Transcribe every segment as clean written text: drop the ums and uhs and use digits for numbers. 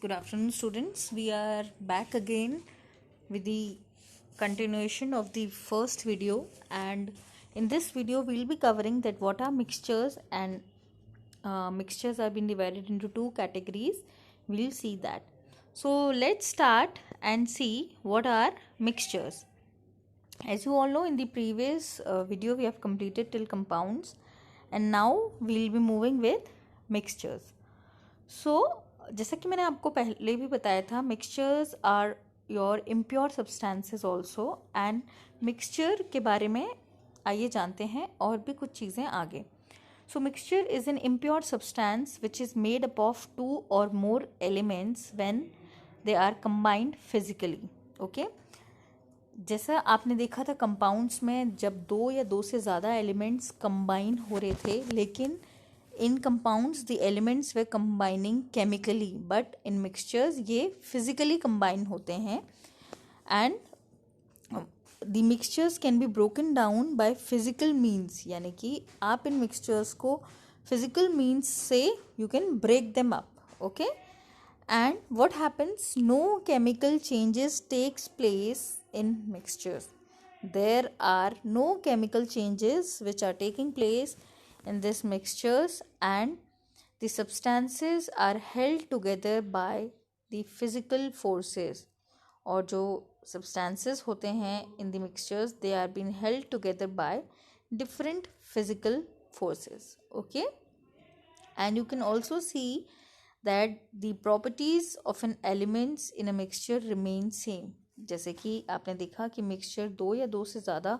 Good afternoon, students. We are back again with the continuation of the first video, and in this video, we'll be covering that what are mixtures, and mixtures have been divided into two categories. We'll see that. So let's start and see what are mixtures. As you all know, in the previous video, we have completed till compounds, and now we'll be moving with mixtures. जैसा कि मैंने आपको पहले भी बताया था, mixtures are your impure substances also, and mixture के बारे में आइए जानते हैं और भी कुछ चीज़ें आगे. So mixture is an impure substance which is made up of 2 और more elements when they are combined physically. Okay, जैसा आपने देखा था कंपाउंड्स में, जब 2 या 2 से ज़्यादा एलिमेंट्स कंबाइन हो रहे थे, लेकिन in compounds the elements were combining chemically, but in mixtures ये physically combine होते हैं, and the mixtures can be broken down by physical means. यानी कि आप इन mixtures को physical means से you can break them up. Okay, and what happens, no chemical changes takes place in mixtures. There are no chemical changes which are taking place in these mixtures, and the substances are held together by the physical forces. और जो substances होते हैं in the mixtures, they are being held together by different physical forces. Okay, and you can also see that the properties of an elements in a mixture remain same. जैसे कि आपने देखा कि mixture 2 या 2 से ज़्यादा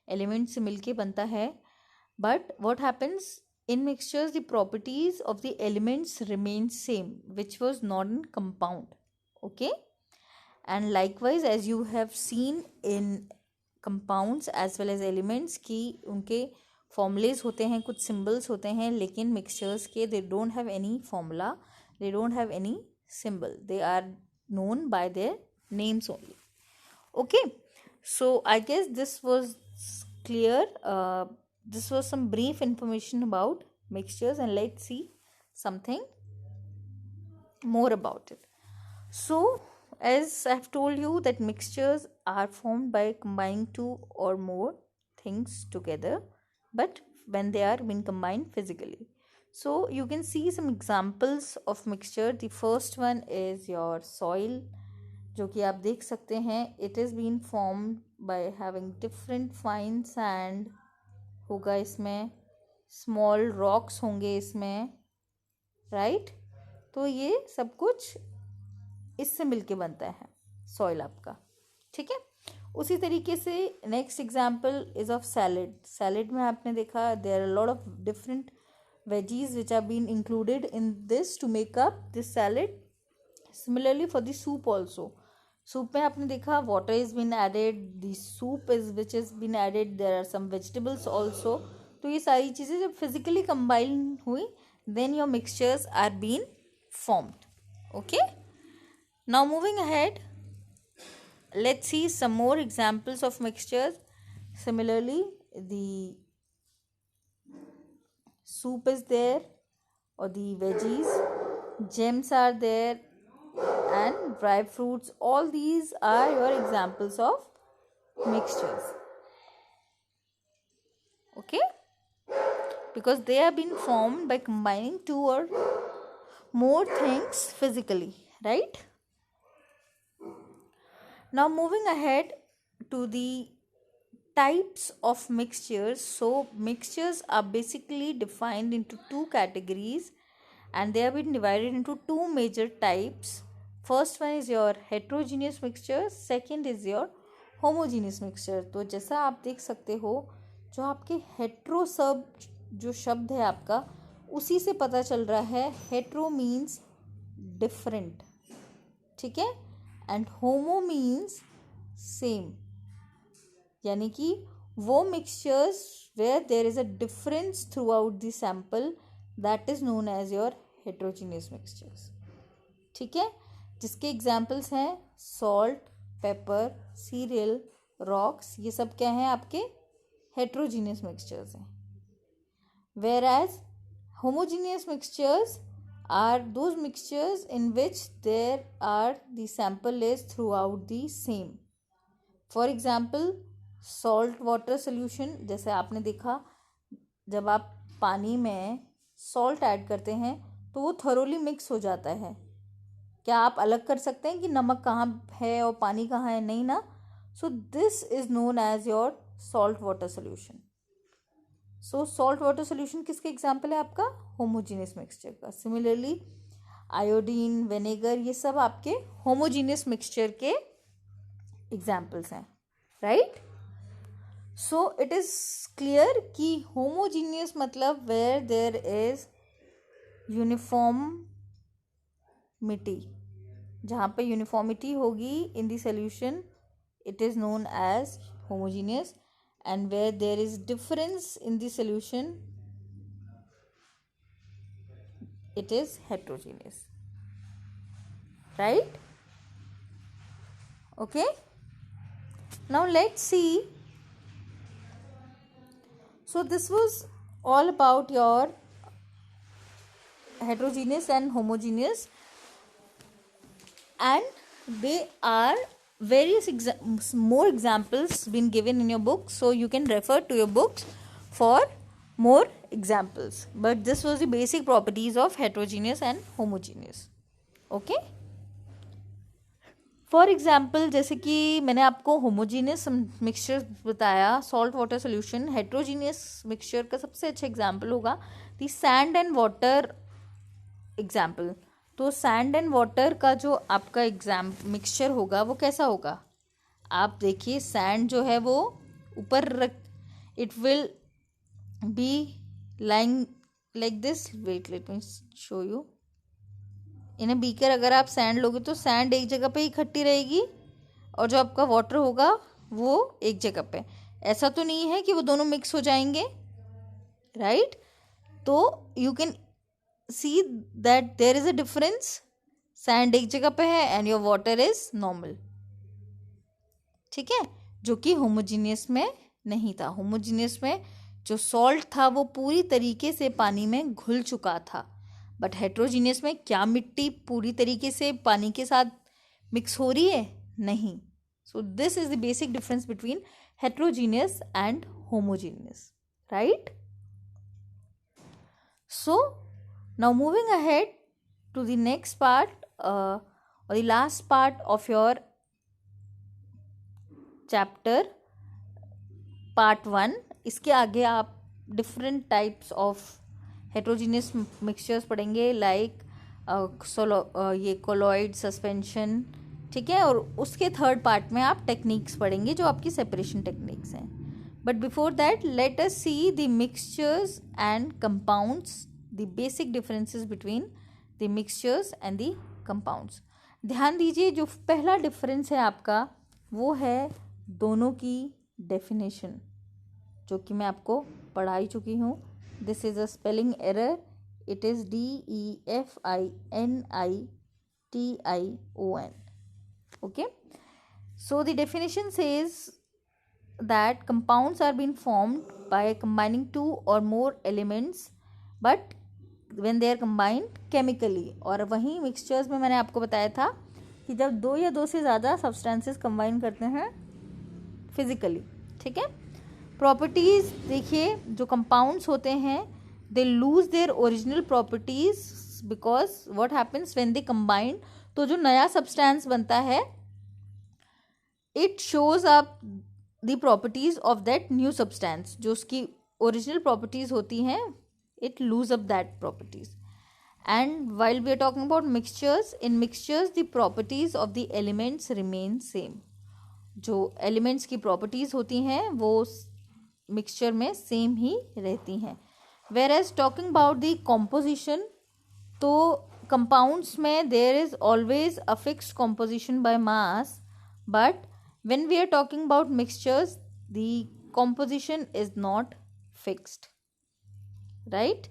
एलिमेंट से मिलके बनता है, but what happens in mixtures, the properties of the elements remain same, which was not in compound. Okay, and likewise as you have seen in compounds as well as elements कि उनके formulas होते हैं, कुछ symbols होते हैं, लेकिन mixtures के they don't have any formula, they don't have any symbol, they are known by their names only. Okay, so I guess this was clear. This was some brief information about mixtures, and let's see something more about it. So as I've told you that mixtures are formed by combining 2 or more things together, but when they are being combined physically. So you can see some examples of mixture. The first one is your soil, जो कि आप देख सकते हैं, it is being formed by having different fine sand होगा, इसमें small rocks होंगे इसमें, राइट. तो ये सब कुछ इससे मिलके बनता है सॉइल आपका. ठीक है, उसी तरीके से next example is of salad. Salad में आपने देखा there are lot of different veggies which are been included in this to make up this salad. Similarly for the soup also, soup में आपने देखा water is been added, the soup is which is been added, there are some vegetables also. तो ये सारी चीज़ें जब physically combine हुई, then your mixtures are been formed. Okay, now moving ahead, let's see some more examples of mixtures. Similarly, the soup is there, or the veggies, gems are there, and dry fruits. All these are your examples of mixtures. Okay, because they have been formed by combining 2 or more things physically, right? Now moving ahead to the types of mixtures. So mixtures are basically defined into 2 categories, and they have been divided into 2 major types. First one is your heterogeneous mixture, second is your homogeneous mixture. तो जैसा आप देख सकते हो, जो आपके hetero जो शब्द है आपका, उसी से पता चल रहा है हेट्रो मीन्स डिफरेंट. ठीक है, एंड होमो मीन्स सेम, यानी कि वो mixtures where there is a difference throughout the sample, that is known as your heterogeneous mixtures. ठीक है, जिसके एग्जाम्पल्स हैं सॉल्ट, पेपर, सीरियल, रॉक्स. ये सब क्या हैं आपके हेट्रोजीनियस मिक्सचर्स हैं. Whereas homogeneous mixtures are those mixtures in which there are the sample is throughout the same. For example, salt water solution, जैसे आपने देखा जब आप पानी में सॉल्ट ऐड करते हैं तो वो थरोली मिक्स हो जाता है. क्या आप अलग कर सकते हैं कि नमक कहाँ है और पानी कहाँ है? नहीं ना. So this is known as your salt water solution. So salt water solution किसके एग्जाम्पल है? आपका होमोजीनियस मिक्सचर का. सिमिलरली आयोडीन, विनेगर, ये सब आपके होमोजीनियस मिक्सचर के एग्जाम्पल्स हैं, right. So it is clear कि होमोजीनियस मतलब वेयर देयर इज यूनिफॉर्मिटी. जहाँ पे यूनिफॉर्मिटी होगी in the solution it is known as homogeneous, and where there is difference in the solution it is heterogeneous, right? Okay, now let's see. So this was all about your heterogeneous and homogeneous, and they are various more examples been given in your book, so you can refer to your books for more examples, but this was the basic properties of heterogeneous and homogeneous. Okay, for example जैसे कि मैंने आपको homogeneous mixture बताया, salt water solution. Heterogeneous mixture का सबसे अच्छा example होगा दी sand and water example. तो सैंड एंड वाटर का जो आपका मिक्सचर होगा वो कैसा होगा? आप देखिए, सैंड जो है वो ऊपर रख, it will be lying like this. Wait, let me show you. In a beaker अगर आप सैंड लोगे तो सैंड एक जगह पे इकट्ठी रहेगी और जो आपका वाटर होगा वो एक जगह पे. ऐसा तो नहीं है कि वो दोनों मिक्स हो जाएंगे, राइट? तो you can see that there is a difference. Sand एक जगह पे है and your water is normal, ठीक है, जो कि होमोजीनियस में नहीं था. होमोजीनियस में जो सॉल्ट था वो पूरी तरीके से पानी में घुल चुका था, बट हेट्रोजीनियस में क्या मिट्टी पूरी तरीके से पानी के साथ मिक्स हो रही है? नहीं. So this is the basic difference between heterogeneous and homogeneous, right? So now moving ahead to the next part और the last part of your chapter part 1. इसके आगे आप different types of heterogeneous mixtures पढ़ेंगे, like ये colloid suspension, ठीक है. और उसके थर्ड पार्ट में आप टेक्निक्स पढ़ेंगे जो आपकी सेपरेशन टेक्निक्स हैं. But before that let us see the mixtures and compounds, the basic differences between the mixtures and the compounds. ध्यान दीजिए, जो पहला डिफरेंस है आपका वो है दोनों की डेफिनेशन, जो कि मैं आपको पढ़ा ही चुकी हूँ. This is a spelling error. It is DEFINITION. Okay. So the definition says that compounds are being formed by combining two or more elements, but when they are combined chemically. और वहीं mixtures में मैंने आपको बताया था कि जब दो या दो से ज़्यादा substances combine करते हैं physically, ठीक है. प्रॉपर्टीज देखिए, जो कंपाउंड्स होते हैं they lose their original properties because what happens when they combine. तो जो नया सब्सटेंस बनता है it shows up the properties of that new substance. जो उसकी ओरिजिनल प्रॉपर्टीज होती हैं it lose up that properties. And while we are talking about mixtures, in mixtures the properties of the elements remain same. जो elements की properties होती हैं वो mixture में सेम ही रहती हैं. Whereas talking about the composition, तो कंपाउंड्स में there is always a fixed composition by mass, but when we are talking about mixtures the composition is not fixed, right?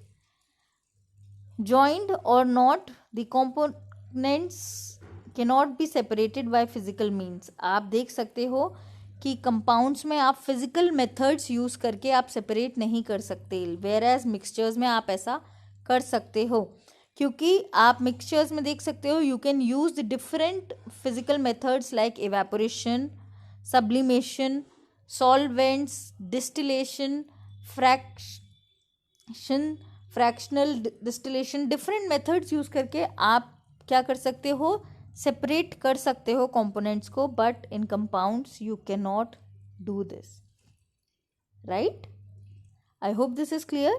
Joined और not, the components cannot be separated by physical means. आप देख सकते हो कि compounds में आप physical methods use करके आप सेपरेट नहीं कर सकते, वेयर एज मिक्सचर्स में आप ऐसा कर सकते हो. क्योंकि आप मिक्सचर्स में देख सकते हो you can use the different physical methods like evaporation, sublimation, solvents, distillation, fractional distillation, different methods use करके आप क्या कर सकते हो, सेपरेट कर सकते हो कंपोनेंट्स को, but in compounds you can not do this, right? I hope this is clear.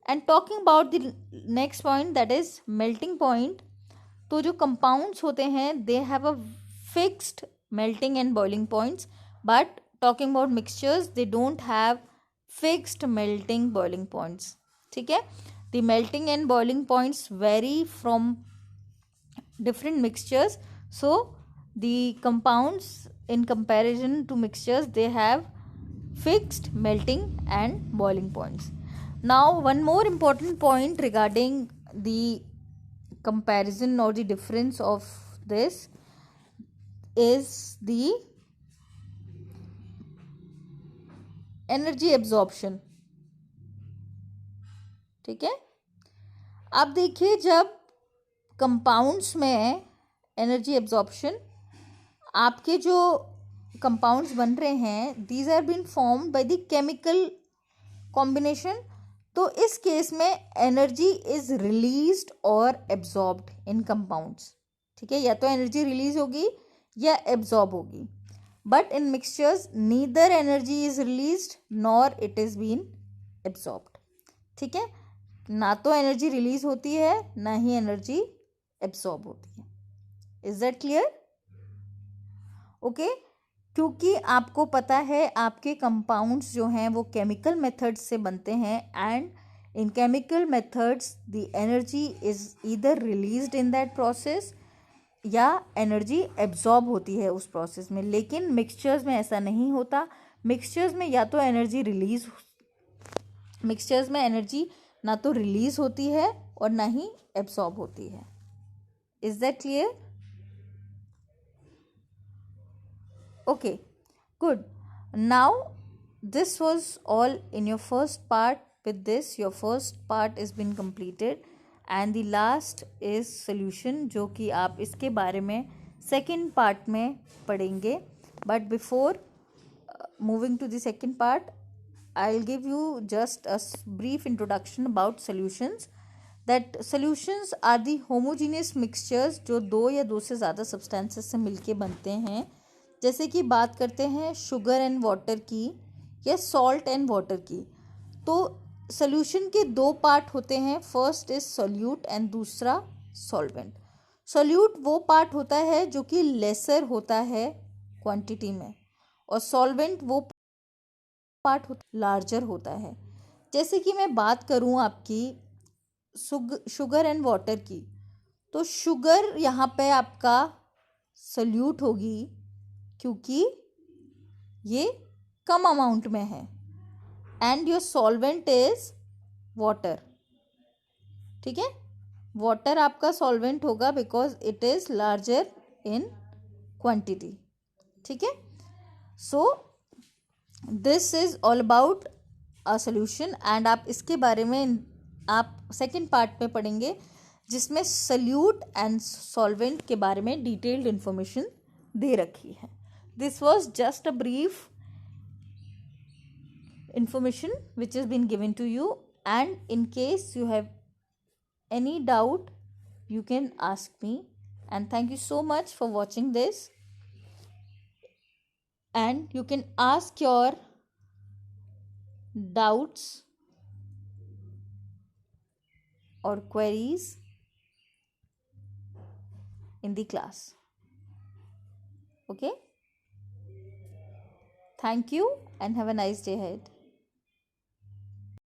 And talking about the next point that is melting point. तो जो कंपाउंड्स होते हैं they have a fixed melting and boiling points, but talking about mixtures they don't have fixed melting boiling points. ठीक है, the melting and boiling points very from different mixtures, so the compounds in comparison to mixtures they have fixed melting and boiling points. Now one more important point regarding the comparison or the difference of this is the energy absorption. ठीक है, अब देखिए जब compounds में energy absorption, आपके जो compounds बन रहे हैं these are been formed by the chemical combination, तो इस केस में एनर्जी इज रिलीज्ड और एब्जॉर्ब्ड इन कंपाउंड्स. ठीक है, या तो एनर्जी रिलीज होगी या एब्जॉर्ब होगी, but in mixtures neither energy is released nor it is been absorbed. ठीक है, ना तो एनर्जी रिलीज होती है ना ही एनर्जी एब्सॉर्ब होती है. Is that clear? ओके, क्योंकि आपको पता है आपके कंपाउंड्स जो हैं वो केमिकल मेथड्स से बनते हैं, and in chemical methods the energy is either released in that process या एनर्जी एब्जॉर्ब होती है उस प्रोसेस में. लेकिन मिक्सचर्स में ऐसा नहीं होता. मिक्सचर्स में या तो एनर्जी रिलीज, मिक्सचर्स में एनर्जी ना तो रिलीज होती है और ना ही एब्सॉर्ब होती है. Is that clear? Okay, good. Now this was all in your first part. With this your first part has been completed and the last is solution, जो कि आप इसके बारे में second part में पढ़ेंगे. But before moving to the second part, I'll give you just a brief introduction about solutions. That solutions are the homogeneous mixtures जो दो या दो से ज़्यादा substances से मिलके बनते हैं. जैसे कि बात करते हैं शुगर एंड वाटर की या सॉल्ट एंड वाटर की, तो सोल्यूशन के दो पार्ट होते हैं. फर्स्ट इज सोल्यूट एंड दूसरा सॉल्वेंट. सोल्यूट वो पार्ट होता है जो कि लेसर होता है क्वांटिटी में, और सॉल्वेंट वो पार्ट लार्जर होता है. जैसे कि मैं बात करूं आपकी शुगर एंड वाटर की, तो शुगर यहाँ पे आपका सल्यूट होगी क्योंकि ये कम अमाउंट में है, and your solvent is water. ठीक है, वाटर आपका सॉल्वेंट होगा because it is larger in quantity. ठीक है, सो this is all about a solution, and आप इसके बारे में आप सेकेंड पार्ट में पढ़ेंगे जिसमें सल्यूट एंड सॉल्वेंट के बारे में डिटेल्ड इंफॉर्मेशन दे रखी है. This was just a brief information which has been given to you, and in case you have any doubt you can ask me. And thank you so much for watching this, and you can ask your doubts or queries in the class. Okay, thank you and have a nice day ahead.